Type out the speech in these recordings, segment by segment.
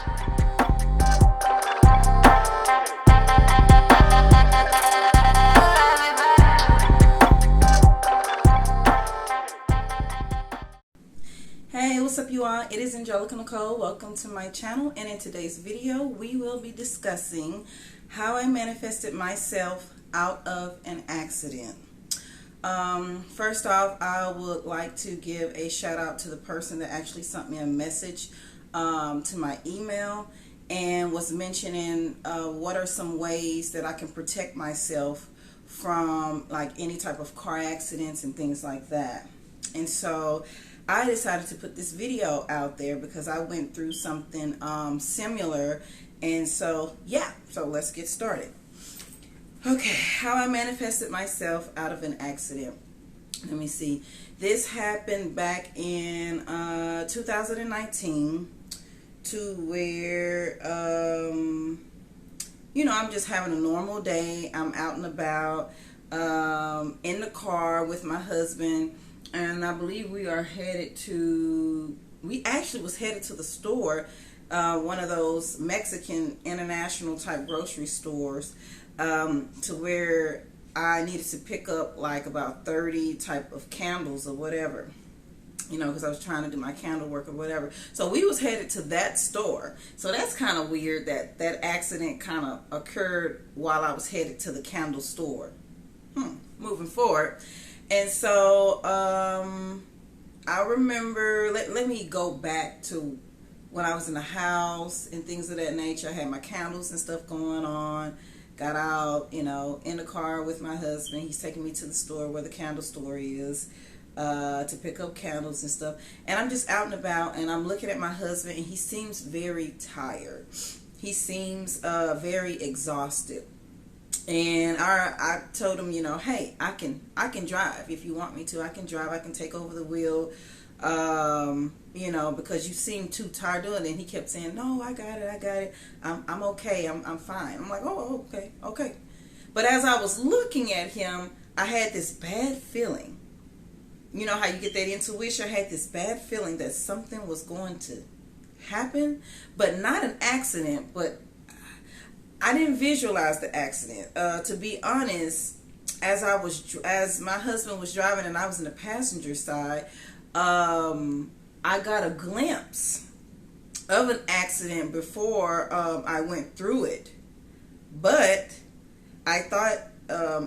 Hey, what's up you all? It is Angelica Nicole. Welcome to my channel, and in today's video we will be discussing how I manifested myself out of an accident. First off, I would like to give a shout out to the person that actually sent me a message to my email and was mentioning what are some ways that I can protect myself from like any type of car accidents and things like that. And so I decided to put this video out there because I went through something similar, and so yeah, so let's get started. Okay, how I manifested myself out of an accident. Let me see. This happened back in 2019 to where you know, I'm just having a normal day. I'm out and about in the car with my husband. And I believe we are headed to, we actually was headed to the store, one of those Mexican international type grocery stores, to where I needed to pick up like about 30 type of candles or whatever, you know, because I was trying to do my candle work or whatever. So we was headed to that store. So that's kind of weird that that accident kind of occurred while I was headed to the candle store. Moving forward. And so I remember, let me go back to when I was in the house and things of that nature. I had my candles and stuff going on. Got out, you know, in the car with my husband. He's taking me to the store where the candle store is to pick up candles and stuff. And I'm just out and about, and I'm looking at my husband, and he seems very tired. He seems very exhausted. And I told him, you know, hey, I can drive if you want me to. I can drive. I can take over the wheel, you know, because you seem too tired doing it. And he kept saying, no, I got it. I'm okay. I'm fine. I'm like, oh, okay. But as I was looking at him, I had this bad feeling. You know how you get that intuition? I had this bad feeling that something was going to happen, but not an accident, but I didn't visualize the accident. To be honest, as my husband was driving and I was in the passenger side, I got a glimpse of an accident before I went through it. But I thought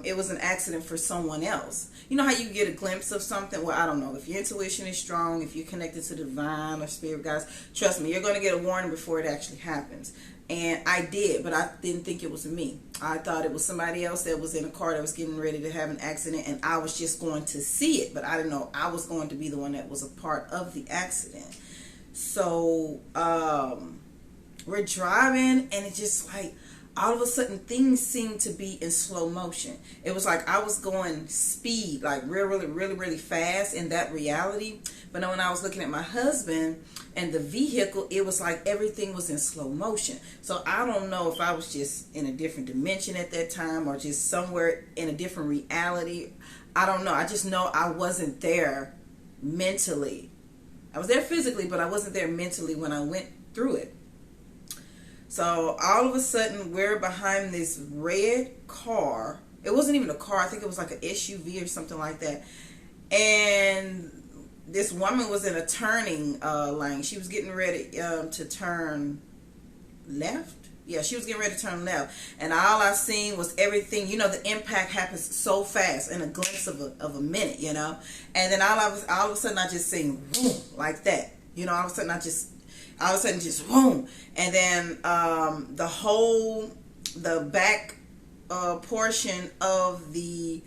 it was an accident for someone else. You know how you get a glimpse of something? Well, I don't know. If your intuition is strong, if you're connected to the divine or spirit guides, trust me, you're going to get a warning before it actually happens. And I did, but I didn't think it was me. I thought it was somebody else that was in a car that was getting ready to have an accident, and I was just going to see it, but I didn't know I was going to be the one that was a part of the accident. So we're driving, and it's just like all of a sudden things seemed to be in slow motion. It was like I was going speed, like really fast in that reality. But then when I was looking at my husband and the vehicle, it was like everything was in slow motion. So I don't know if I was just in a different dimension at that time or just somewhere in a different reality. I don't know. I just know I wasn't there mentally. I was there physically, but I wasn't there mentally when I went through it. So all of a sudden, we're behind this red car. It wasn't even a car. I think it was like an SUV or something like that. And this woman was in a turning lane. She was getting ready to turn left. Yeah, she was getting ready to turn left. And all I seen was everything. You know, the impact happens so fast in a glimpse of a minute, you know. And then all of a sudden, I just seen boom, like that. You know, all of a sudden, just boom. And then the back portion of the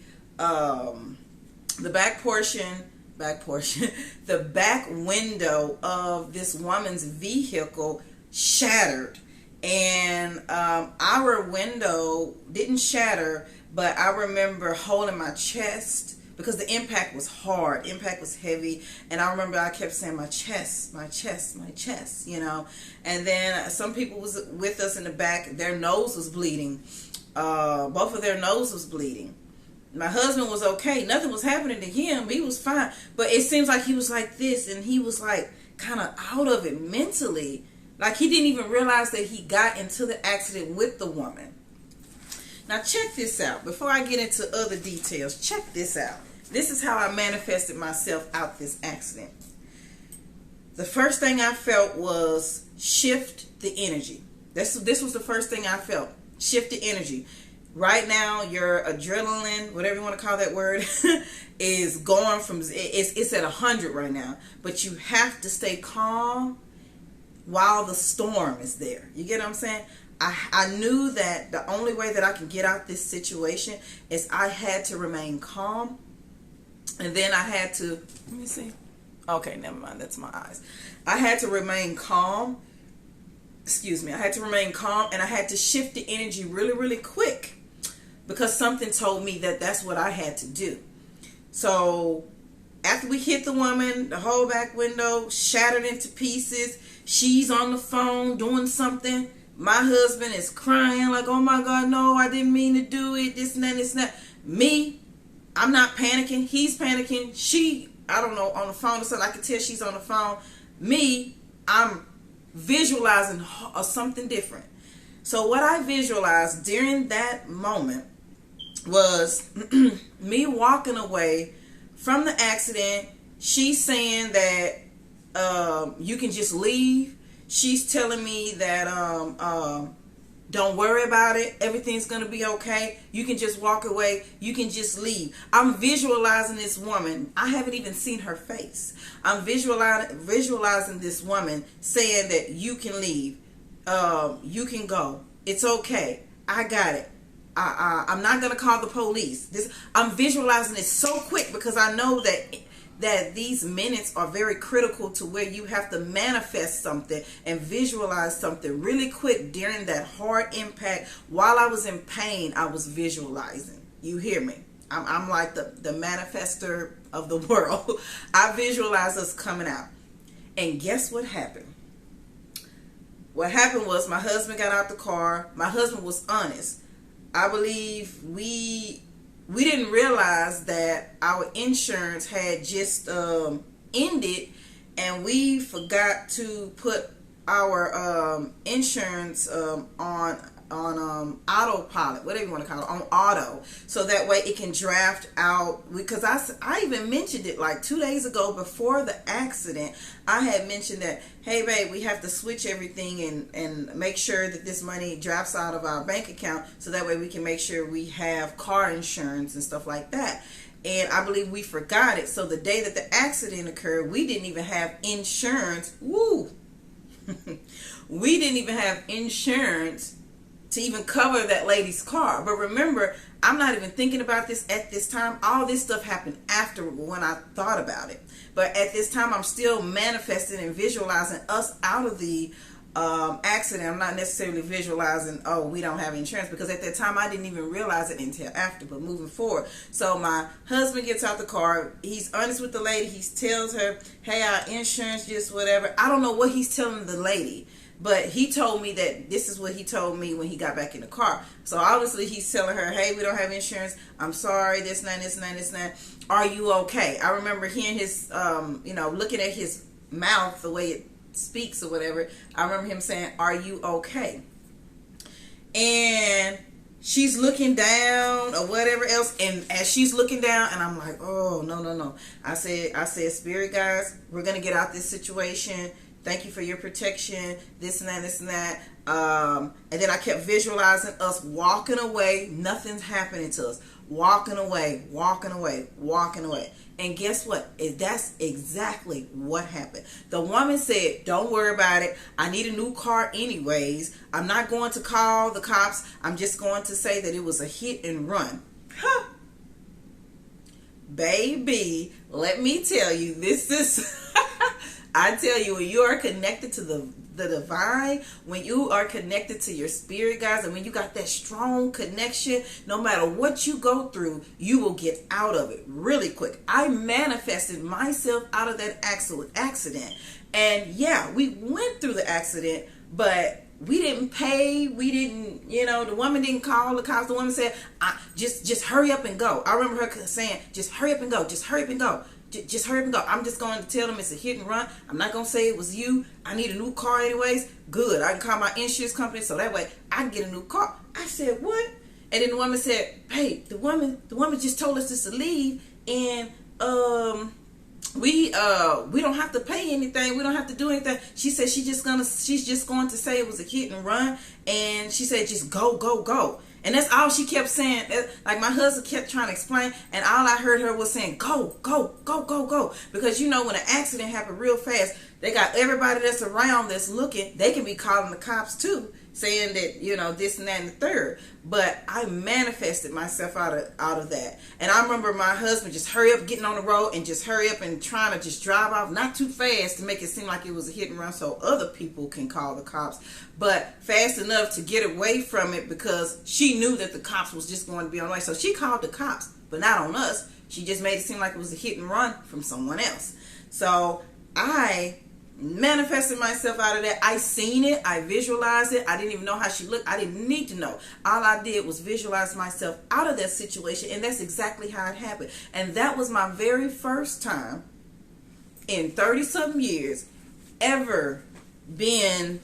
back window of this woman's vehicle shattered. And our window didn't shatter, but I remember holding my chest because the impact was hard. Impact was heavy. And I remember I kept saying, my chest, you know. And then some people was with us in the back. Their nose was bleeding. Both of their nose was bleeding. My husband was okay. Nothing was happening to him. He was fine. But it seems like he was like this, and he was like kind of out of it mentally. Like he didn't even realize that he got into the accident with the woman. Now check this out. Before I get into other details, check this out. This is how I manifested myself out this accident. The first thing I felt was shift the energy. This was the first thing I felt. Shift the energy. Right now, your adrenaline, whatever you want to call that word, is going from, it's at 100 right now. But you have to stay calm while the storm is there. You get what I'm saying? I knew that the only way that I can get out this situation is I had to remain calm. And then I had to, let me see. Okay, never mind. That's my eyes. I had to remain calm. Excuse me. I had to remain calm, and I had to shift the energy really, really quick because something told me that that's what I had to do. So after we hit the woman, the whole back window shattered into pieces. She's on the phone doing something. My husband is crying like, oh my God, no, I didn't mean to do it. This and that, this and that. Me, I'm not panicking. He's panicking. She, I don't know, on the phone or something. I can tell she's on the phone. Me, I'm visualizing something different. So what I visualized during that moment was me walking away from the accident. She's saying that you can just leave. She's telling me that don't worry about it. Everything's going to be okay. You can just walk away. You can just leave. I'm visualizing this woman. I haven't even seen her face. I'm visualizing this woman saying that you can leave. You can go. It's okay. I got it. I'm not going to call the police. I'm visualizing it so quick because I know that these minutes are very critical to where you have to manifest something and visualize something really quick during that hard impact. While I was in pain, I was visualizing. You hear me? I'm like the manifester of the world. I visualize us coming out. And guess what happened? What happened was my husband got out the car. My husband was honest. I believe we didn't realize that our insurance had just ended, and we forgot to put our insurance on autopilot, whatever you want to call it, on auto, so that way it can draft out. Because I even mentioned it like 2 days ago before the accident. I had mentioned that, hey babe, we have to switch everything and make sure that this money drafts out of our bank account, so that way we can make sure we have car insurance and stuff like that. And I believe we forgot it. So the day that the accident occurred, we didn't even have insurance. Woo! We didn't even have insurance to even cover that lady's car. But remember, I'm not even thinking about this at this time. All this stuff happened after when I thought about it. But at this time, I'm still manifesting and visualizing us out of the accident. I'm not necessarily visualizing, oh, we don't have insurance, because at that time I didn't even realize it until after. But moving forward, so my husband gets out the car. He's honest with the lady. He tells her, hey, our insurance just whatever. I don't know what he's telling the lady, but he told me that this is what he told me when he got back in the car. So obviously he's telling her, hey, we don't have insurance. I'm sorry, this and that, this and that, this and that. Are you okay? I remember hearing his, looking at his mouth, the way it speaks or whatever. I remember him saying, are you okay? And she's looking down or whatever else. And as she's looking down, and I'm like, oh, no. I said, Spirit guys, we're going to get out this situation. Thank you for your protection, this and that, this and that. And then I kept visualizing us walking away. Nothing's happening to us. Walking away. And guess what? That's exactly what happened. The woman said, don't worry about it. I need a new car anyways. I'm not going to call the cops. I'm just going to say that it was a hit and run. Huh. Baby, let me tell you, this is... I tell you, when you are connected to the divine, when you are connected to your spirit guys, and when you got that strong connection, no matter what you go through, you will get out of it really quick. I manifested myself out of that accident. And yeah, we went through the accident, but we didn't pay. We didn't, the woman didn't call the cops. The woman said, just hurry up and go. I remember her saying, just hurry up and go. Just hurry up and go. Just hurry up and go. I'm just going to tell them it's a hit and run. I'm not going to say it was you. I need a new car anyways. Good. I can call my insurance company so that way I can get a new car. I said, what? And then the woman said, hey, the woman just told us just to leave, and we don't have to pay anything. We don't have to do anything. She said she's just going to say it was a hit and run, and she said just go, go, go. And that's all she kept saying. Like, my husband kept trying to explain, and all I heard her was saying, go, go, go, go, go. Because, you know, when an accident happened real fast, they got everybody that's around that's looking. They can be calling the cops too, saying that, you know, this and that and the third. But I manifested myself out of that. And I remember my husband just hurry up getting on the road and just hurry up and trying to just drive off, not too fast to make it seem like it was a hit and run so other people can call the cops, but fast enough to get away from it, because she knew that the cops was just going to be on the way. So she called the cops, but not on us. She just made it seem like it was a hit and run from someone else. So I manifested myself out of that. I seen it. I visualized it. I didn't even know how she looked. I didn't need to know. All I did was visualize myself out of that situation, and that's exactly how it happened. And that was my very first time in 30-something years ever being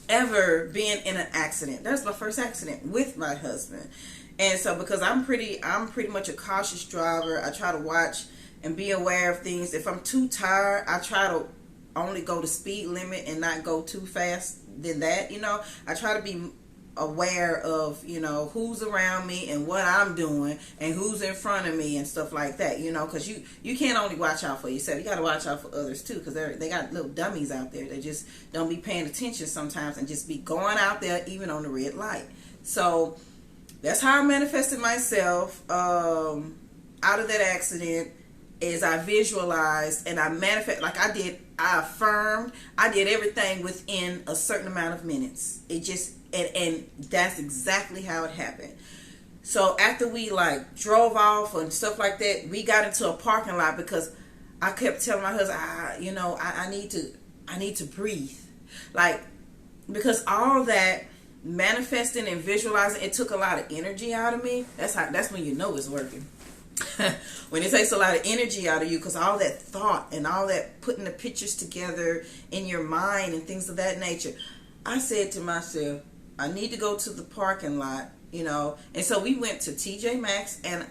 in an accident. That was my first accident with my husband. And so, because I'm pretty much a cautious driver, I try to watch and be aware of things. If I'm too tired, I try to only go the speed limit and not go too fast than that, you know. I try to be aware of, you know, who's around me and what I'm doing and who's in front of me and stuff like that, you know, because you can't only watch out for yourself. You got to watch out for others too, because they got little dummies out there that just don't be paying attention sometimes and just be going out there even on the red light. So that's how I manifested myself out of that accident. Is I visualized and I manifest, like I affirmed, I did everything within a certain amount of minutes. It just, and that's exactly how it happened. So after we like drove off and stuff like that, we got into a parking lot, because I kept telling my husband, I need to breathe. Like, because all that manifesting and visualizing, it took a lot of energy out of me. That's when you know it's working. When it takes a lot of energy out of you, because all that thought and all that putting the pictures together in your mind and things of that nature, I said to myself, I need to go to the parking lot, you know. And so we went to TJ Maxx, and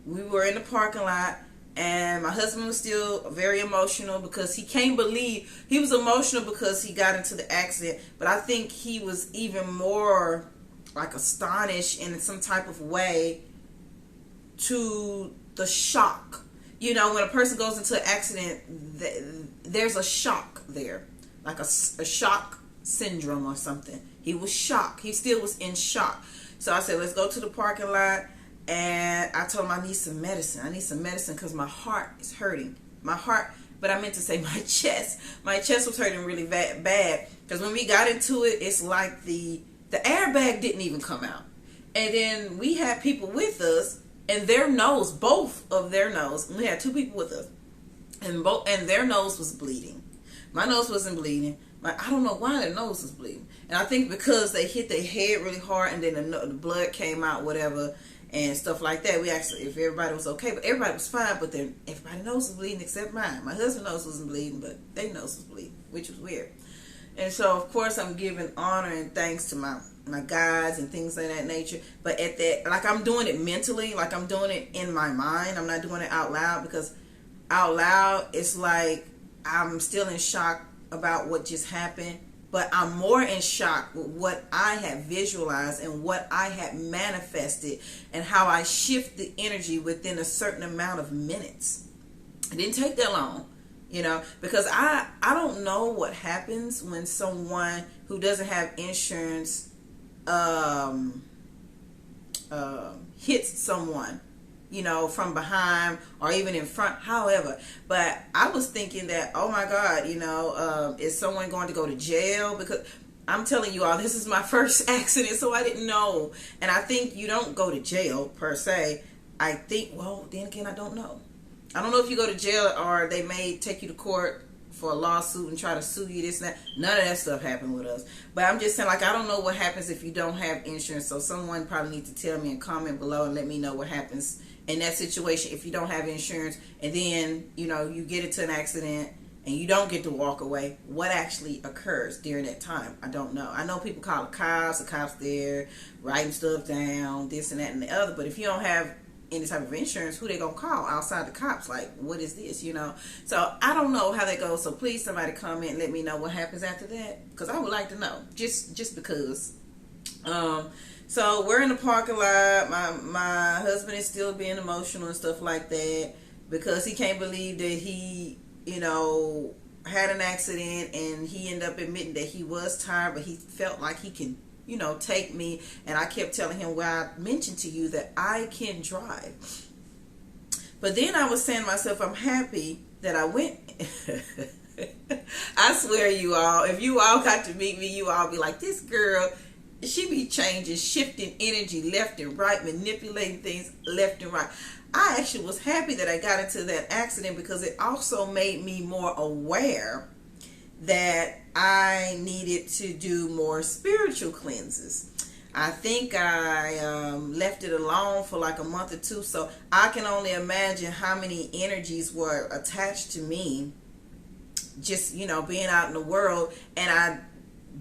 we were in the parking lot, and my husband was still very emotional, because he can't believe, he was emotional because he got into the accident, but I think he was even more like astonished in some type of way to the shock. You know, when a person goes into an accident, there's a shock there, like a shock syndrome or something. He was shocked. He still was in shock. So I said, let's go to the parking lot, and I told him I need some medicine. I need some medicine because my heart is hurting. My heart, but I meant to say my chest. My chest was hurting really bad, because when we got into it, it's like the airbag didn't even come out. And then we had people with us, and their nose, both of their nose, we had two people with us, and their nose was bleeding. My nose wasn't bleeding. I don't know why their nose was bleeding. And I think because they hit their head really hard, and then the blood came out, whatever, and stuff like that. We asked if everybody was okay, but everybody was fine, but then everybody's nose was bleeding except mine. My husband's nose wasn't bleeding, but their nose was bleeding, which was weird. And so, of course, I'm giving honor and thanks to my guides and things of that nature. But at that, like, I'm doing it mentally, like I'm doing it in my mind. I'm not doing it out loud, because out loud, it's like I'm still in shock about what just happened. But I'm more in shock with what I had visualized and what I had manifested, and how I shift the energy within a certain amount of minutes. It didn't take that long. You know, because I don't know what happens when someone who doesn't have insurance hits someone, you know, from behind or even in front. However, but I was thinking that, oh my God, you know, is someone going to go to jail? Because I'm telling you all, this is my first accident, so I didn't know. And I think you don't go to jail per se. I think, well, then again, I don't know. I don't know if you go to jail or they may take you to court for a lawsuit and try to sue you, this and that. None of that stuff happened with us. But I'm just saying, like, I don't know what happens if you don't have insurance. So someone probably needs to tell me and comment below and let me know what happens in that situation if you don't have insurance, and then you get into an accident and you don't get to walk away? What actually occurs during that time? I don't know. I know people call the cops there writing stuff down, this and that and the other, but if you don't have any type of insurance, who they gonna call outside the cops? Like, what is this? So I don't know how that goes. So please, somebody comment and let me know what happens after that, because I would like to know, just because. So we're in the parking lot. My husband is still being emotional and stuff like that, because he can't believe that he had an accident, and he ended up admitting that he was tired, but he felt like he can take me. And I kept telling him, well, I mentioned to you that I can drive. But then I was saying to myself, I'm happy that I went. I swear, you all, if you all got to meet me, you all be like, this girl, she be changing, shifting energy left and right, manipulating things left and right. I actually was happy that I got into that accident, because it also made me more aware that I needed to do more spiritual cleanses. I think I left it alone for like a month or two, so I can only imagine how many energies were attached to me just being out in the world, and I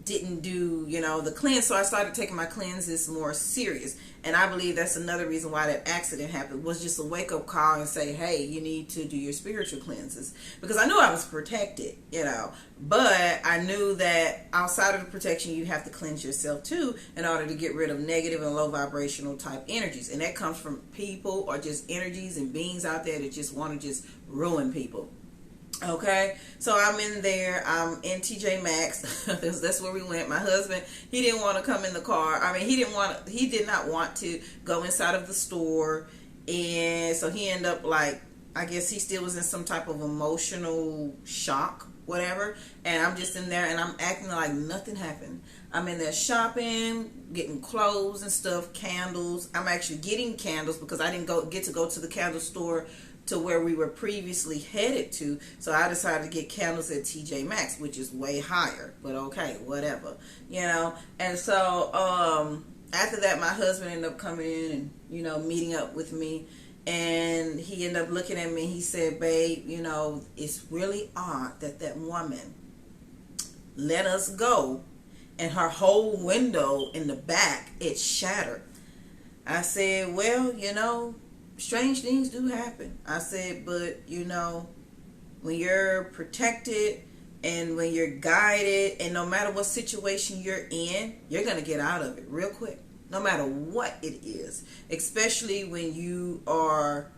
didn't do the cleanse. So I started taking my cleanses more serious, and I believe that's another reason why that accident happened, was just a wake-up call and say, hey, you need to do your spiritual cleanses, because I knew I was protected, but I knew that outside of the protection, you have to cleanse yourself too in order to get rid of negative and low vibrational type energies, and that comes from people or just energies and beings out there that just want to just ruin people. Okay, so I'm in there. I'm in TJ Maxx. That's where we went. My husband, he didn't want to come in the car. I mean, he did not want to go inside of the store, and so he ended up, like, I guess he still was in some type of emotional shock, whatever. And I'm just in there, and I'm acting like nothing happened. I'm in there shopping, getting clothes and stuff, candles. I'm actually getting candles because I didn't get to go to the candle store to where we were previously headed to. So I decided to get candles at TJ Maxx, which is way higher, but okay, whatever, And so after that, my husband ended up coming in and meeting up with me, and he ended up looking at me. He said, babe, it's really odd that woman let us go, and her whole window in the back, it's shattered. I said, well, strange things do happen. I said, but when you're protected and when you're guided, and no matter what situation you're in, you're going to get out of it real quick, no matter what it is, especially when you are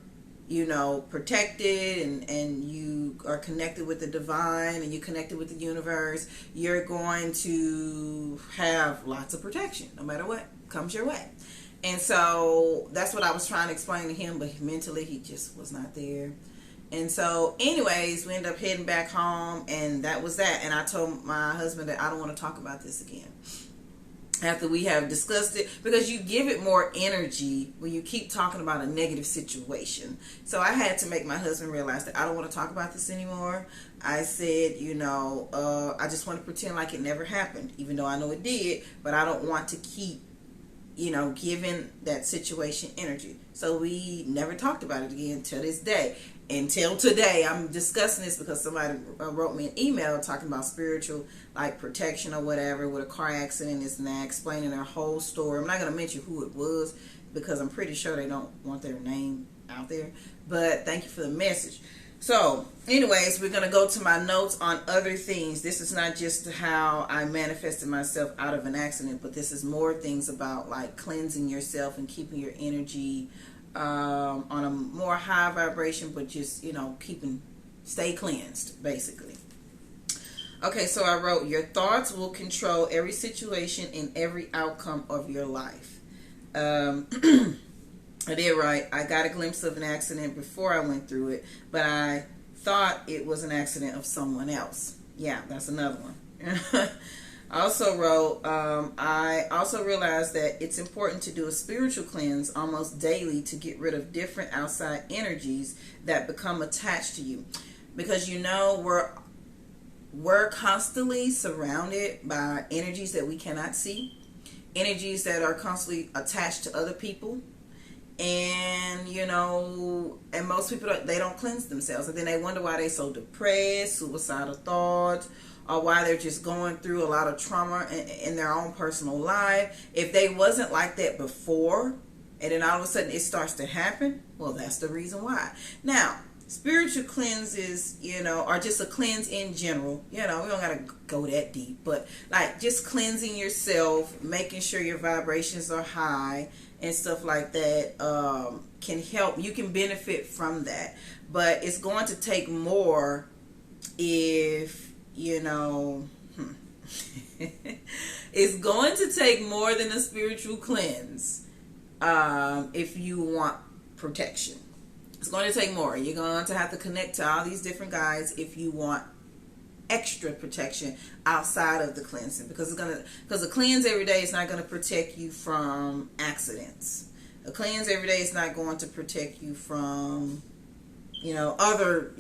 protected and you are connected with the divine and you're connected with the universe. You're going to have lots of protection no matter what comes your way. And so that's what I was trying to explain to him, but mentally he just was not there. And so anyways, we ended up heading back home, and that was that. And I told my husband that I don't want to talk about this again after we have discussed it, because you give it more energy when you keep talking about a negative situation. So I had to make my husband realize that I don't want to talk about this anymore. I said, I just want to pretend like it never happened, even though I know it did, but I don't want to keep giving that situation energy. So we never talked about it again until this day. Until today, I'm discussing this because somebody wrote me an email talking about spiritual, like, protection or whatever with a car accident, this and that, explaining their whole story. I'm not going to mention who it was because I'm pretty sure they don't want their name out there. But thank you for the message. So, anyways, we're going to go to my notes on other things. This is not just how I manifested myself out of an accident, but this is more things about, like, cleansing yourself and keeping your energy on a more high vibration, but just, stay cleansed, basically. Okay, so I wrote, your thoughts will control every situation and every outcome of your life. I did right. I got a glimpse of an accident before I went through it, but I thought it was an accident of someone else. Yeah, that's another one. I also wrote, I also realized that it's important to do a spiritual cleanse almost daily to get rid of different outside energies that become attached to you. Because we're constantly surrounded by energies that we cannot see, energies that are constantly attached to other people. And and most people they don't cleanse themselves, and then they wonder why they're so depressed, suicidal thoughts, or why they're just going through a lot of trauma in their own personal life. If they wasn't like that before, and then all of a sudden it starts to happen, well, that's the reason why. Now, spiritual cleanses, or just a cleanse in general, we don't gotta go that deep, but like just cleansing yourself, making sure your vibrations are high and stuff like that, can help. You can benefit from that, but it's going to take more if it's going to take more than a spiritual cleanse, if you want protection. It's going to take more. You're going to have to connect to all these different guides if you want extra protection outside of the cleansing, because a cleanse every day is not going to protect you from accidents. A cleanse every day is not going to protect you from other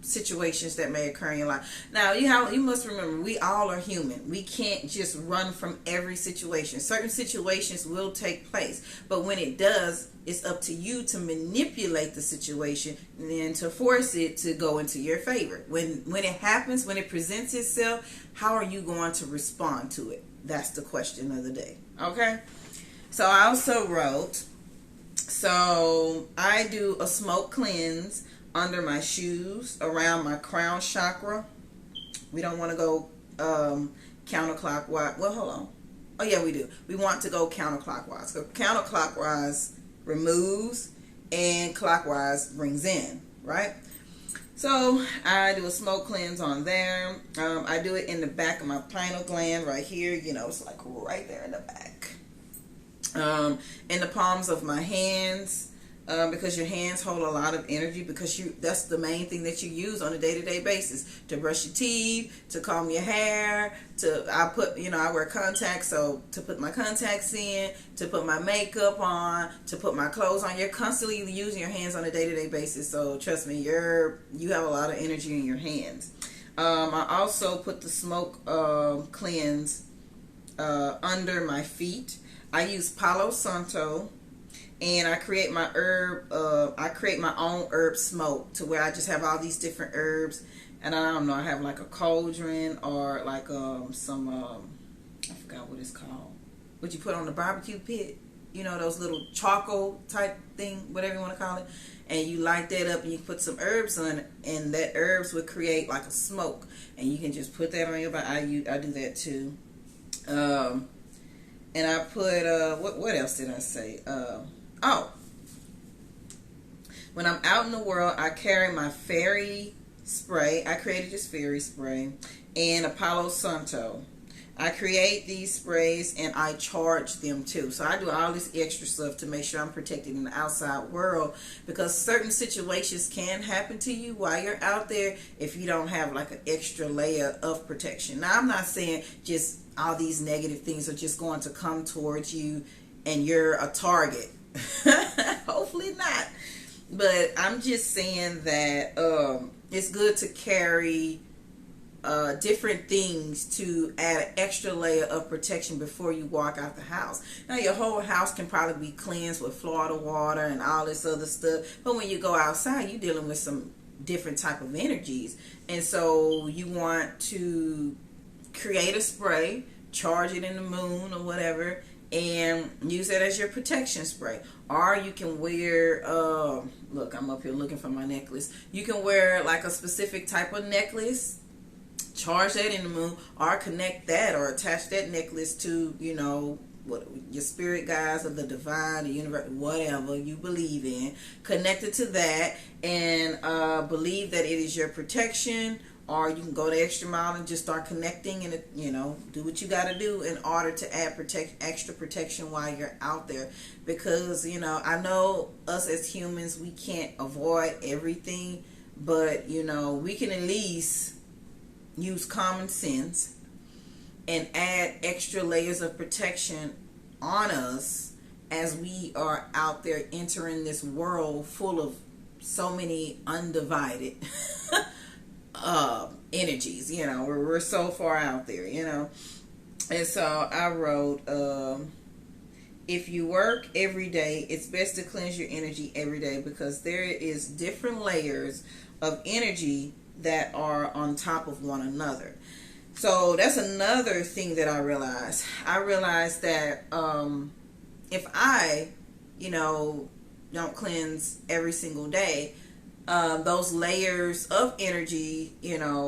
situations that may occur in your life. Now you must remember, we all are human. We can't just run from every situation. Certain situations will take place, but when it does, it's up to you to manipulate the situation and then to force it to go into your favor. When it happens, when it presents itself, how are you going to respond to it? That's the question of the day. Okay, so I also wrote, so I do a smoke cleanse under my shoes, around my crown chakra. We don't want to go counterclockwise. Well, hold on. Oh yeah, we do. We want to go counterclockwise. So counterclockwise removes and clockwise brings in, right? So I do a smoke cleanse on there. I do it in the back of my pineal gland right here. It's like right there in the back. In the palms of my hands, because your hands hold a lot of energy, because that's the main thing that you use on a day-to-day basis, to brush your teeth, to comb your hair, I wear contacts, so to put my contacts in, to put my makeup on, to put my clothes on. You're constantly using your hands on a day-to-day basis, so trust me, you have a lot of energy in your hands. I also put the smoke cleanse under my feet. I use Palo Santo, and I create my own herb smoke, to where I just have all these different herbs, and I don't know, I have like a cauldron, or like some I forgot what it's called, what you put on the barbecue pit, those little charcoal type thing, whatever you want to call it, and you light that up and you put some herbs on it, and that herbs would create like a smoke, and you can just put that on your body. I do that too. And I put what else did I say? When I'm out in the world, I carry my fairy spray. I created this fairy spray, and a Palo Santo. I create these sprays and I charge them too. So I do all this extra stuff to make sure I'm protected in the outside world, because certain situations can happen to you while you're out there if you don't have like an extra layer of protection. Now, I'm not saying just all these negative things are just going to come towards you and you're a target. Hopefully not. But I'm just saying that it's good to carry different things to add an extra layer of protection before you walk out the house. Now, your whole house can probably be cleansed with Florida water and all this other stuff, but when you go outside, you're dealing with some different type of energies, and so you want to create a spray, charge it in the moon or whatever, and use that as your protection spray. Or you can wear, look, I'm up here looking for my necklace. You can wear like a specific type of necklace, charge that in the moon, or connect that or attach that necklace to, what your spirit guides or the divine, the universe, whatever you believe in. Connect it to that and believe that it is your protection. Or you can go the extra mile and just start connecting and, do what you got to do in order to add extra protection while you're out there. Because, I know us as humans, we can't avoid everything. But, we can at least use common sense and add extra layers of protection on us as we are out there entering this world full of so many undivided energies. We're so far out there, and so I wrote, if you work every day, it's best to cleanse your energy every day, because there is different layers of energy that are on top of one another. So that's another thing that I realized. I realized that if I, don't cleanse every single day, those layers of energy,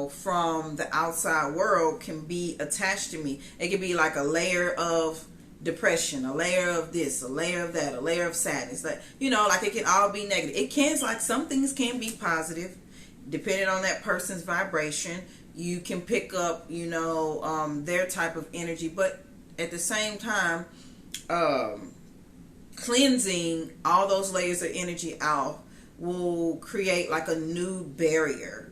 from the outside world can be attached to me. It can be like a layer of depression, a layer of this, a layer of that, a layer of sadness. Like, like it can all be negative. It can, like, some things can be positive, depending on that person's vibration. You can pick up, their type of energy, but at the same time, cleansing all those layers of energy out will create like a new barrier,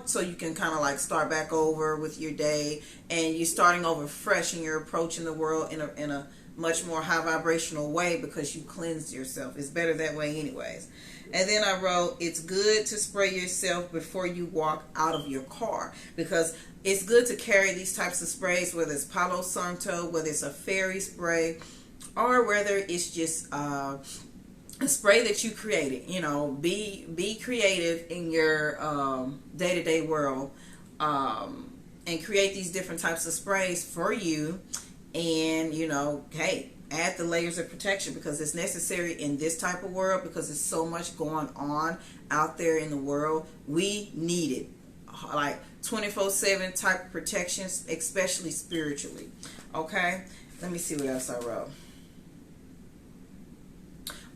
so you can kind of like start back over with your day, and you're starting over fresh, and you're approaching the world in a much more high vibrational way because you cleansed yourself. It's better that way anyways. And then I wrote, it's good to spray yourself before you walk out of your car, because it's good to carry these types of sprays, whether it's Palo Santo, whether it's a fairy spray, or whether it's just a spray that you created. Be creative in your day-to-day world, and create these different types of sprays for you. And hey, add the layers of protection, because it's necessary in this type of world, because there's so much going on out there in the world. We need it, like 24/7 type of protections, especially spiritually. Okay, let me see what else I wrote.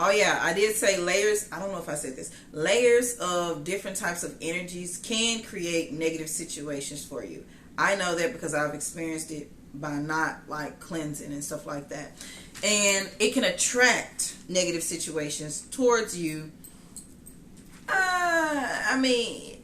Oh yeah, I did say layers. I don't know if I said this. Layers of different types of energies can create negative situations for you. I know that because I've experienced it by not like cleansing and stuff like that. And it can attract negative situations towards you.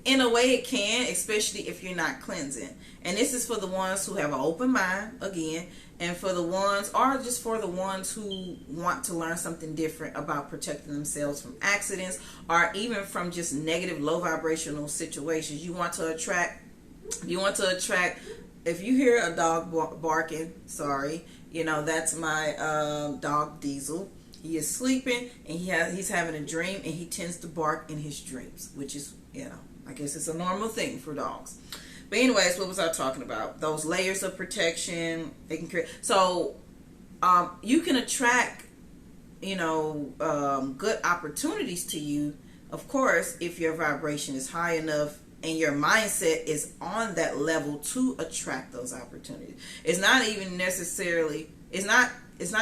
In a way it can, especially if you're not cleansing. And this is for the ones who have an open mind, again, and for the ones, or just for the ones who want to learn something different about protecting themselves from accidents, or even from just negative, low vibrational situations. You want to attract, if you hear a dog barking, sorry, that's my dog Diesel. He is sleeping, and he's having a dream, and he tends to bark in his dreams, which is, I guess it's a normal thing for dogs. But anyways, what was I talking about? Those layers of protection they can create. So you can attract, good opportunities to you, of course, if your vibration is high enough and your mindset is on that level to attract those opportunities. It's not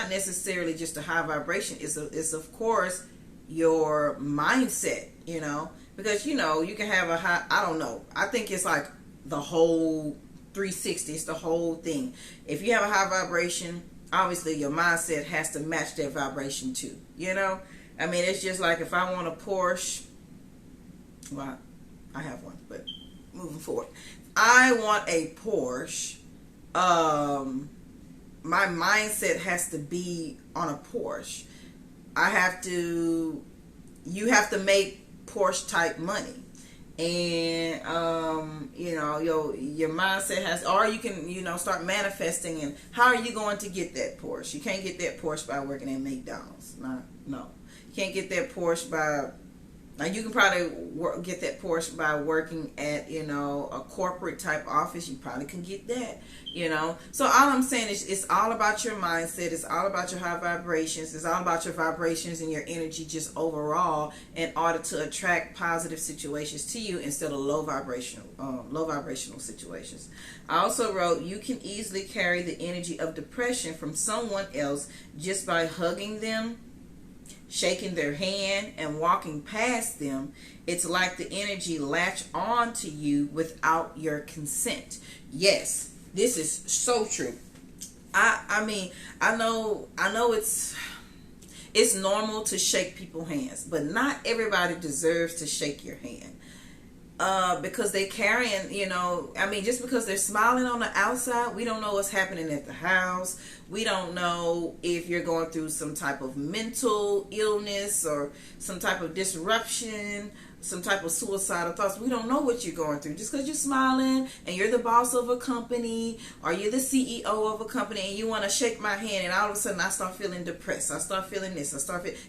necessarily just a high vibration. It's of course your mindset, because you can have a high, I don't know, I think it's like the whole 360. It's the whole thing. If you have a high vibration, obviously your mindset has to match that vibration too. It's just like if I want a Porsche, well, I have one, but moving forward, I want a Porsche. My mindset has to be on a Porsche. You have to make Porsche type money. And your mindset has, or you can start manifesting. And how are you going to get that Porsche? You can't get that Porsche by working at McDonald's. No, you can't get that Porsche by. Now you can probably get that Porsche by working at a corporate type office. You probably can get that. So all I'm saying is it's all about your mindset. It's all about your high vibrations. It's all about your vibrations and your energy just overall, in order to attract positive situations to you instead of low vibrational situations. I also wrote, you can easily carry the energy of depression from someone else just by hugging them, shaking their hand, and walking past them. It's like the energy latch on to you without your consent. Yes, this is so true. I know it's normal to shake people's hands, but not everybody deserves to shake your hand. Because they carrying, just because they're smiling on the outside, we don't know what's happening at the house. We don't know if you're going through some type of mental illness or some type of disruption. some type of suicidal thoughts. We don't know what you're going through. Just because you're smiling and you're the boss of a company or you're the CEO of a company and you want to shake my hand and all of a sudden I start feeling depressed. I start feeling this.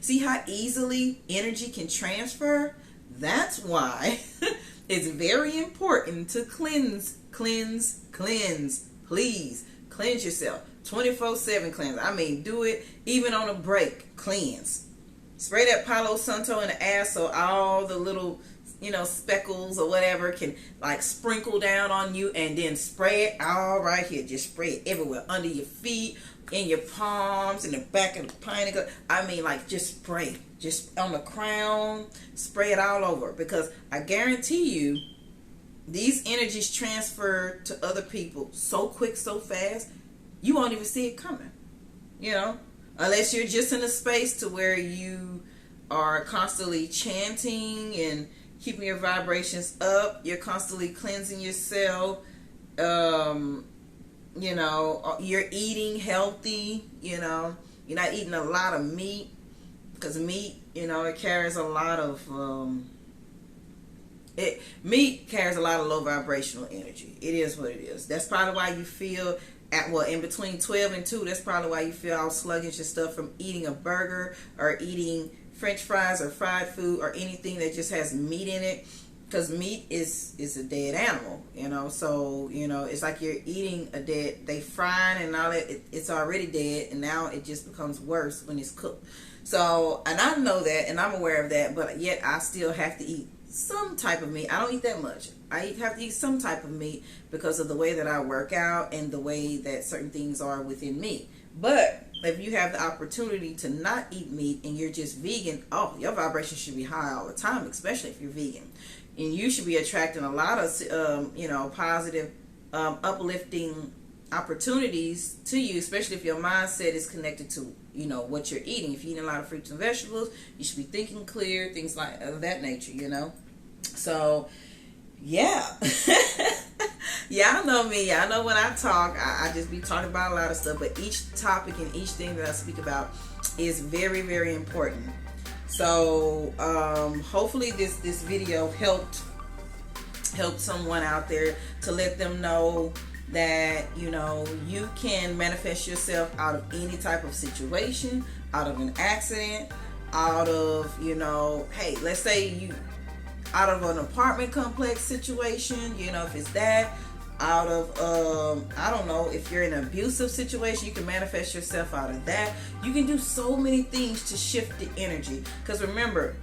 See how easily energy can transfer? That's why it's very important to cleanse. Please cleanse yourself. 24/7 cleanse. I mean, do it even on a break. Cleanse. Spray that Palo Santo in the ass so all the little, speckles or whatever can like sprinkle down on you, and then spray it all right here. Just spray it everywhere, under your feet, in your palms, in the back of the pinnacle. I mean, like, just spray. Just on the crown, spray it all over, because I guarantee you these energies transfer to other people so quick, so fast, you won't even see it coming. Unless you're just in a space to where you are constantly chanting and keeping your vibrations up. You're constantly cleansing yourself. You're eating healthy. You're not eating a lot of meat, because meat, it carries a lot of meat carries a lot of low vibrational energy. It is what it is. That's probably why you feel in between 12 and 2, that's probably why you feel all sluggish and stuff from eating a burger or eating French fries or fried food or anything that just has meat in it, because meat is a dead animal, so it's like you're eating they frying and all that. It's already dead, and now it just becomes worse when it's cooked. So, and I know that, and I'm aware of that, but yet I still have to eat some type of meat. I don't eat that much. I have to eat some type of meat because of the way that I work out and the way that certain things are within me. But if you have the opportunity to not eat meat and you're just vegan, your vibration should be high all the time, especially if you're vegan. And you should be attracting a lot of, positive, uplifting opportunities to you, especially if your mindset is connected to, what you're eating. If you're eating a lot of fruits and vegetables, you should be thinking clear, things like of that nature, So, yeah. Y'all know me. Y'all know when I talk, I just be talking about a lot of stuff, but each topic and each thing that I speak about is very, very important. So, hopefully this video helped someone out there, to let them know that you can manifest yourself out of any type of situation, out of an accident, out of hey, let's say you out of an apartment complex situation, if it's that, out of I don't know, if you're in an abusive situation, you can manifest yourself out of that. You can do so many things to shift the energy, because remember,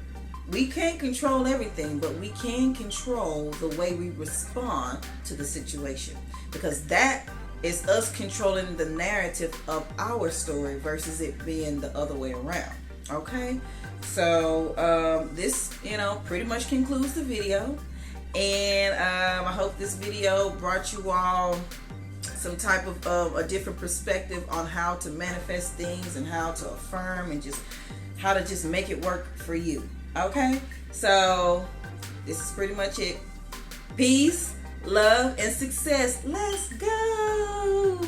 we can't control everything, but we can control the way we respond to the situation, because that is us controlling the narrative of our story versus it being the other way around. Okay, so this pretty much concludes the video, and I hope this video brought you all some type of a different perspective on how to manifest things and how to affirm and just how to just make it work for you. Okay, so this is pretty much it. Peace, love, and success. Let's go.